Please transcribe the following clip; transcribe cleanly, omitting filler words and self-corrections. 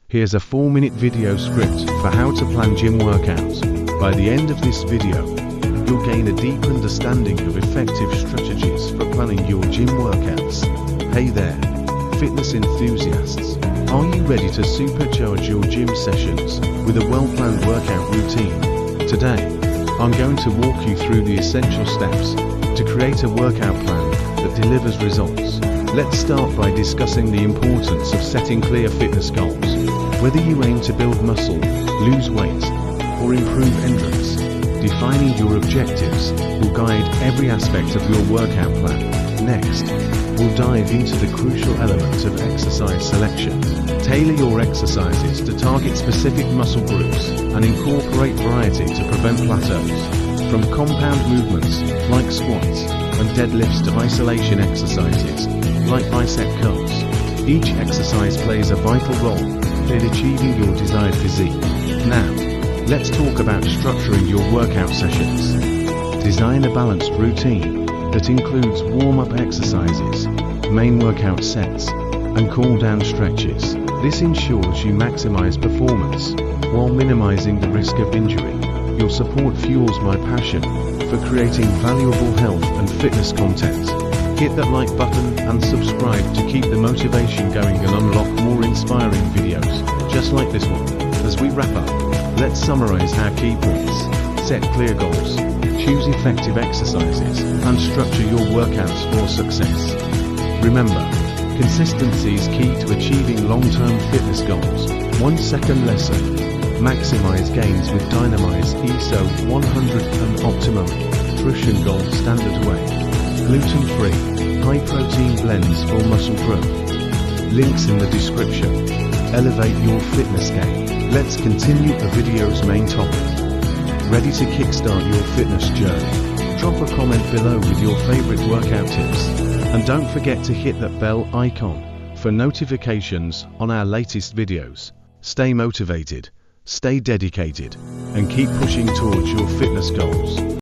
Here's a 4-minute video script for how to plan gym workouts. By the end of this video, you'll gain a deep understanding of effective strategies for planning your gym workouts. Hey there, fitness enthusiasts. Are you ready to supercharge your gym sessions with a well-planned workout routine? Today, I'm going to walk you through the essential steps to create a workout plan that delivers results. Let's start by discussing the importance of setting clear fitness goals. Whether you aim to build muscle, lose weight, or improve endurance, defining your objectives will guide every aspect of your workout plan. Next, we'll dive into the crucial element of exercise selection. Tailor your exercises to target specific muscle groups and incorporate variety to prevent plateaus. From compound movements like squats and deadlifts to isolation exercises like bicep curls, each exercise plays a vital role in achieving your desired physique. Now, let's talk about structuring your workout sessions. Design a balanced routine that includes warm-up exercises, main workout sets, and cool-down stretches. This ensures you maximize performance while minimizing the risk of injury. Your support fuels my passion for creating valuable health and fitness content. Hit that like button and subscribe to keep the motivation going and unlock more inspiring videos just like this one. As we wrap up, let's summarize our key points. Set clear goals, choose effective exercises, and structure your workouts for success. Remember, consistency is key to achieving long-term fitness goals. 1 second lesson. Maximize gains with Dynamize ISO 100 and Optimum Nutrition Gold Standard Whey. Gluten-free, high-protein blends for muscle growth. Links in the description. Elevate your fitness game. Let's continue the video's main topic. Ready to kickstart your fitness journey? Drop a comment below with your favorite workout tips. And don't forget to hit that bell icon for notifications on our latest videos. Stay motivated, stay dedicated, and keep pushing towards your fitness goals.